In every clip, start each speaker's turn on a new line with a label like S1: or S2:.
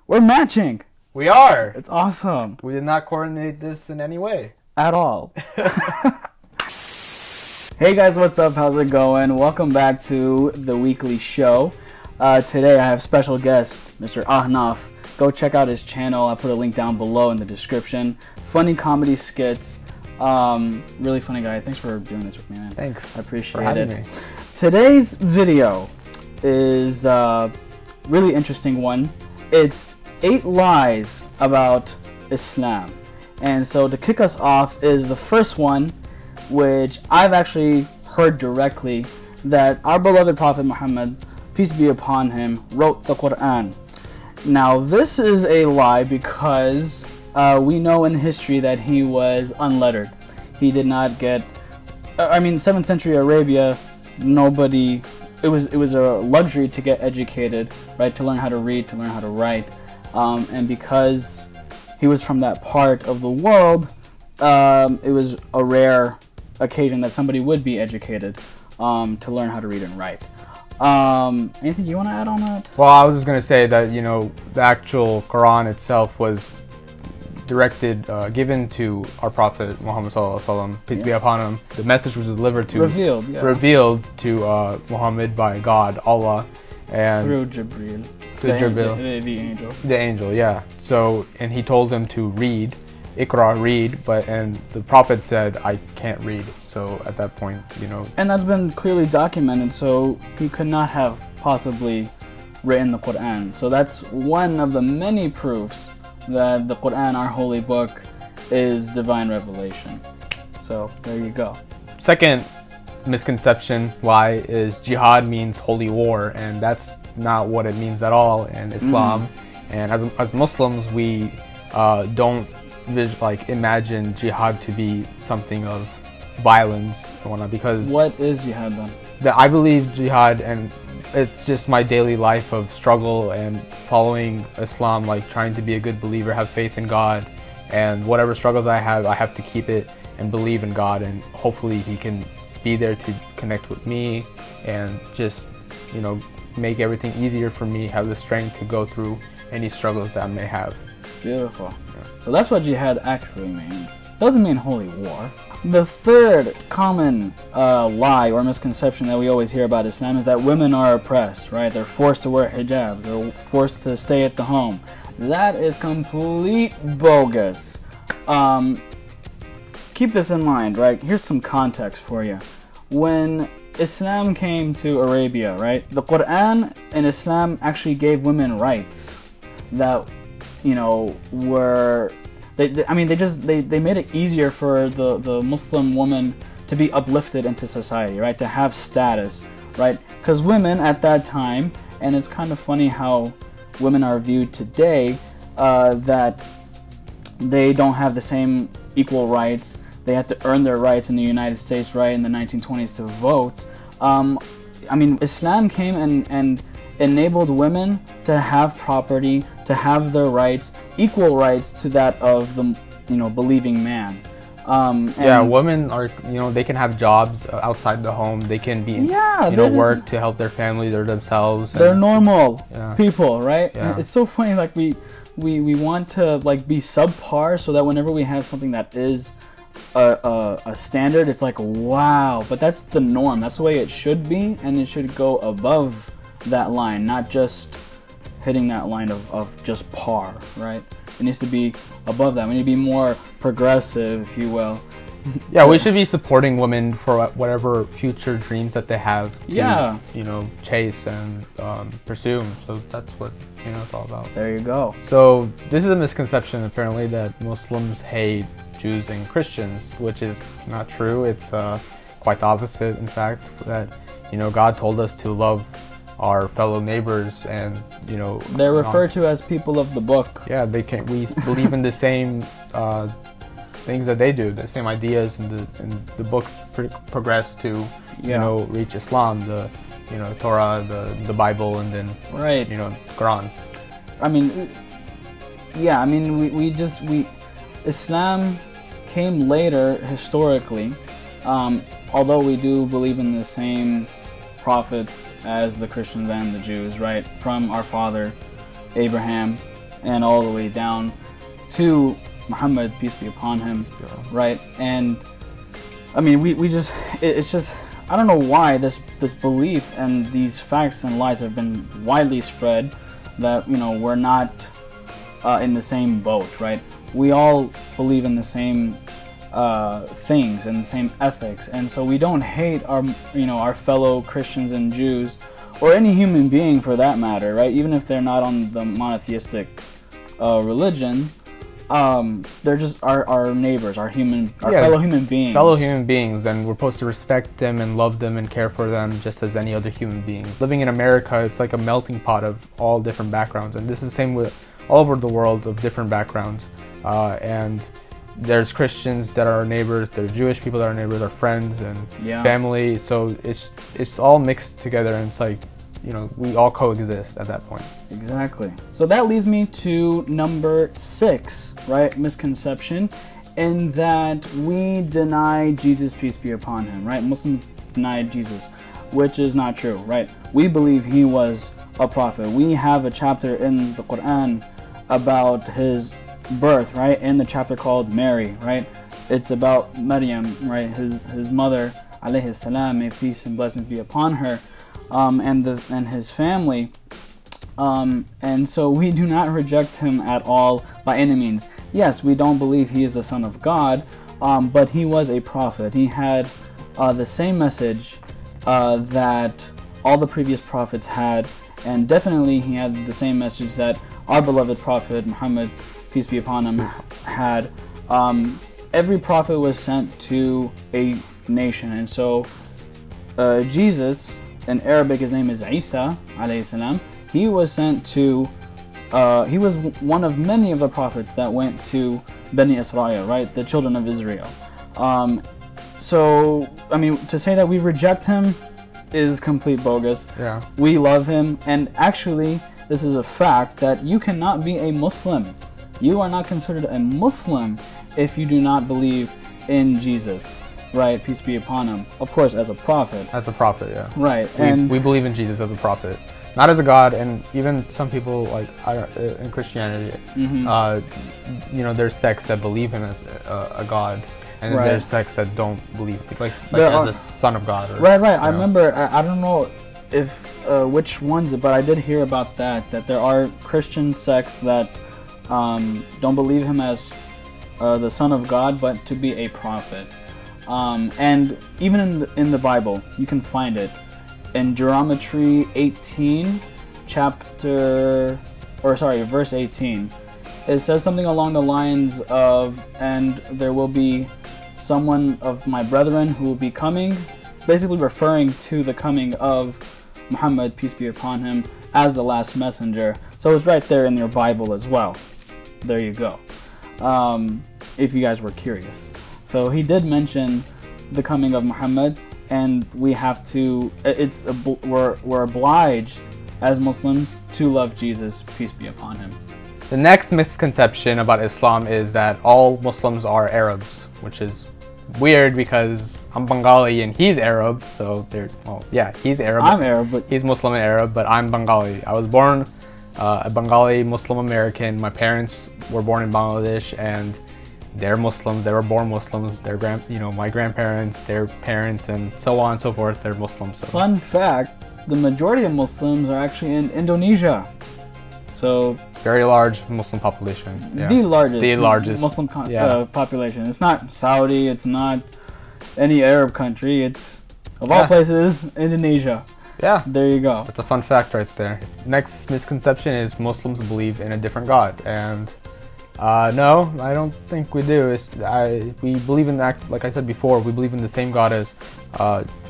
S1: We're matching.
S2: We are.
S1: It's awesome.
S2: We did not coordinate this in any way.
S1: At all. Hey guys, what's up? How's it going? Welcome back to the weekly show. Today I have special guest, Mr. Ahnaf. Go check out his channel. I put a link down below in the description. Funny comedy skits. Really funny guy. Thanks for doing this with me, man.
S2: Thanks.
S1: I appreciate
S2: for having
S1: it.
S2: me.
S1: Today's video is a really interesting one. It's 8 lies about Islam. And so to kick us off is the first one, which I've actually heard directly, that our beloved Prophet Muhammad, peace be upon him, wrote the Quran. Now this is a lie because we know in history that he was unlettered. He did not get, 7th century Arabia, nobody, it was a luxury to get educated, right, to learn how to read, to learn how to write. And because he was from that part of the world, it was a rare occasion that somebody would be educated to learn how to read and write. Anything you want to add on that?
S2: Well, I was just going to say that, you know, the actual Quran itself was given to our Prophet Muhammad Sallallahu Alaihi Wasallam, peace be upon him. The message was delivered to, revealed to Muhammad by God, Allah, and
S1: through Jibreel.
S2: The
S1: angel.
S2: The angel, yeah. So, and he told him to read, Iqra, read, and the Prophet said, I can't read. So at that point, you know.
S1: And that's been clearly documented, so he could not have possibly written the Quran. So that's one of the many proofs that the Quran, our holy book, is divine revelation. So there you go.
S2: Second misconception, lie, is jihad means holy war, and that's not what it means at all in Islam. And as Muslims, we don't imagine jihad to be something of violence and whatnot, because
S1: what is jihad then?
S2: I believe jihad, and it's just my daily life of struggle and following Islam, like trying to be a good believer, have faith in God, and whatever struggles I have to keep it and believe in God, and hopefully He can be there to connect with me and just, you know, make everything easier for me, have the strength to go through any struggles that I may have.
S1: Beautiful. Yeah. So that's what jihad actually means. Doesn't mean holy war. The third common lie or misconception that we always hear about Islam is that women are oppressed, right? They're forced to wear hijab. They're forced to stay at the home. That is complete bogus. Keep this in mind, right? Here's some context for you. When Islam came to Arabia, right? The Quran and Islam actually gave women rights that, you know, were, they made it easier for the Muslim woman to be uplifted into society, right? To have status, right? Because women at that time, and it's kind of funny how women are viewed today, that they don't have the same equal rights. They had to earn their rights in the United States, right, in the 1920s to vote. Islam came and enabled women to have property, to have their rights, equal rights to that of the, you know, believing man.
S2: Yeah, women are, you know, they can have jobs outside the home. They can be, work to help their families or themselves.
S1: They're normal people, right?
S2: Yeah.
S1: It's so funny, like we want to like be subpar so that whenever we have something that is a standard, it's like, wow, but that's the norm. That's the way it should be, and it should go above that line, not just hitting that line of just par, right? It needs to be above that. We need to be more progressive, if you will.
S2: Yeah, we should be supporting women for whatever future dreams that they have to, you know, chase and pursue. So that's what, you know, it's all about.
S1: There you go.
S2: So this is a misconception, apparently, that Muslims hate Jews and Christians, which is not true. It's quite the opposite, in fact, that, you know, God told us to love our fellow neighbors, and, you know,
S1: they're referred to as people of the book.
S2: Yeah, we believe in the same things that they do, the same ideas, and the books progress to, you know, reach Islam, the, you know, Torah, the Bible, and then, you know, Quran.
S1: Islam came later historically, although we do believe in the same prophets as the Christians and the Jews, right? From our father Abraham and all the way down to Muhammad, peace be upon him, right? And I mean, we just, it's just, I don't know why this belief and these facts and lies have been widely spread that, you know, we're not in the same boat, right? We all believe in the same things and the same ethics, and so we don't hate our, you know, our fellow Christians and Jews, or any human being for that matter, right? Even if they're not on the monotheistic religion, they're just our neighbors, our fellow human beings.
S2: Fellow human beings, and we're supposed to respect them and love them and care for them just as any other human beings. Living in America, it's like a melting pot of all different backgrounds, and this is the same with all over the world of different backgrounds. And there's Christians that are our neighbors, there's Jewish people that are neighbors, our friends and family. So it's all mixed together, and it's like, you know, we all coexist at that point.
S1: Exactly. So that leads me to number 6, right? Misconception, in that we deny Jesus, peace be upon him, right? Muslims deny Jesus, which is not true, right? We believe he was a prophet. We have a chapter in the Quran about his birth, right? In the chapter called Mary, right? It's about Maryam, right? His mother, alayhi salam, may peace and blessings be upon her, and his family. And so we do not reject him at all by any means. Yes, we don't believe he is the Son of God, but he was a prophet. He had the same message that all the previous prophets had, and definitely he had the same message that our beloved prophet Muhammad, peace be upon him, had. Every prophet was sent to a nation, and so Jesus, in Arabic his name is Isa alayhi salam, he was sent to, he was one of many of the prophets that went to Bani Israel, right, the children of Israel. So, I mean, to say that we reject him is complete bogus.
S2: Yeah.
S1: We love him, and actually, this is a fact that you cannot be a Muslim. You are not considered a Muslim if you do not believe in Jesus, right? Peace be upon him. Of course, as a prophet.
S2: As a prophet, yeah.
S1: Right.
S2: We believe in Jesus as a prophet, not as a god. And even some people, like in Christianity, you know, there's sects that believe him as a god, and then there's sects that don't believe, like as a son of God. Or,
S1: right. I remember. I don't know if which ones, but I did hear about that. That there are Christian sects that don't believe him as the Son of God, but to be a prophet. And even in the Bible, you can find it in Geometry 18, verse 18. It says something along the lines of, "And there will be someone of my brethren who will be coming," basically referring to the coming of Muhammad, peace be upon him, as the last messenger. So it's right there in your Bible as well. There you go. If you guys were curious. So he did mention the coming of Muhammad, and we have to, we're obliged as Muslims to love Jesus, peace be upon him.
S2: The next misconception about Islam is that all Muslims are Arabs, which is weird because I'm Bengali and he's Arab, so he's Arab.
S1: I'm Arab, but
S2: he's Muslim and Arab, but I'm Bengali. I was born a Bengali Muslim American. My parents were born in Bangladesh, and they're Muslims. They were born Muslims. Their my grandparents, their parents, and so on and so forth. They're Muslims. So.
S1: Fun fact: the majority of Muslims are actually in Indonesia. So
S2: very large Muslim population. Yeah.
S1: The largest Muslim population. It's not Saudi. It's not any Arab country. It's of all places, Indonesia.
S2: Yeah.
S1: There you go.
S2: That's a fun fact right there. Next misconception is Muslims believe in a different God, and no, I don't think we do. We believe in that, like I said before, we believe in the same God as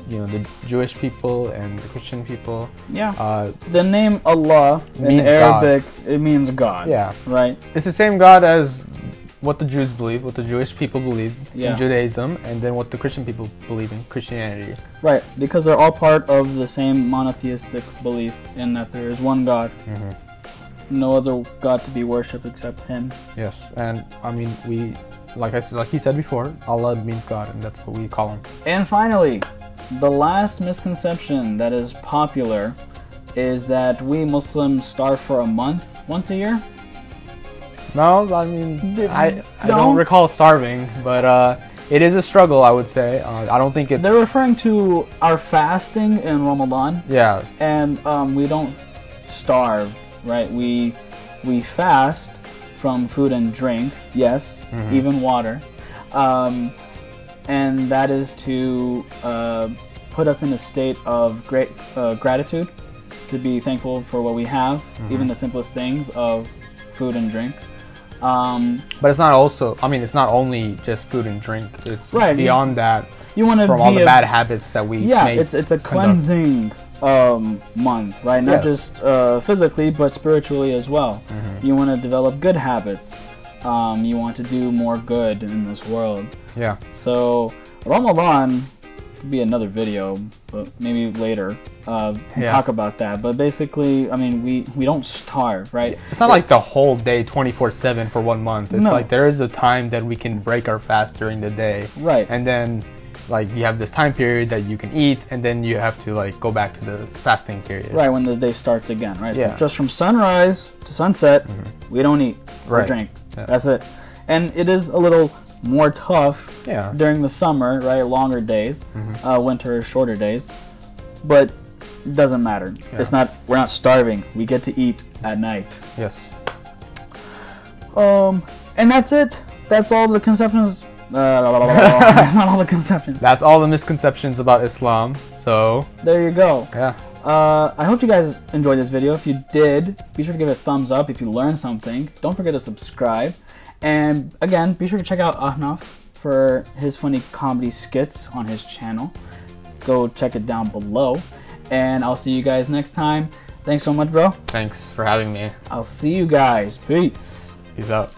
S2: the Jewish people and the Christian people.
S1: Yeah. The name Allah in Arabic, it means God.
S2: Yeah.
S1: Right?
S2: It's the same God as what the Jews believe, what the Jewish people believe in Judaism, and then what the Christian people believe in Christianity.
S1: Right, because they're all part of the same monotheistic belief in that there is one God. No other God to be worshipped except him.
S2: Yes, and I mean, like he said before, Allah means God, and that's what we call him.
S1: And finally, the last misconception that is popular is that we Muslims starve for a month once a year.
S2: No, I mean, I
S1: No?
S2: don't recall starving, but it is a struggle, I would say. I don't think it's...
S1: They're referring to our fasting in Ramadan.
S2: Yeah.
S1: And we don't starve, right? We fast from food and drink, yes, even water. And that is to put us in a state of great gratitude, to be thankful for what we have, even the simplest things of food and drink.
S2: But it's not also, I mean, it's not only just food and drink. It's
S1: right,
S2: beyond that.
S1: You want to
S2: from all the bad habits that we make.
S1: It's a cleansing month, right? Not just physically, but spiritually as well. You want to develop good habits. You want to do more good in this world. Yeah. So Ramadan could be another video, but maybe later talk about that. But basically, I mean, we don't starve, right?
S2: It's not like the whole day 24/7 for 1 month. It's like there is a time that we can break our fast during the day.
S1: Right.
S2: And then like you have this time period that you can eat, and then you have to like go back to the fasting period.
S1: Right, when the day starts again, right?
S2: Yeah.
S1: So just from sunrise to sunset, we don't eat or drink. Yeah. That's it. And it is a little more tough during the summer, right? Longer days, winter, shorter days. But it doesn't matter. It's not, we're not starving. We get to eat at night.
S2: Yes.
S1: And that's it. That's all the conceptions. That's not all the conceptions.
S2: That's all the misconceptions about Islam. So
S1: there you go.
S2: Yeah.
S1: I hope you guys enjoyed this video. If you did, be sure to give it a thumbs up. If you learned something, don't forget to subscribe. And again, be sure to check out Ahnaf for his funny comedy skits on his channel. Go check it down below. And I'll see you guys next time. Thanks so much, bro.
S2: Thanks for having me.
S1: I'll see you guys. Peace.
S2: Peace out.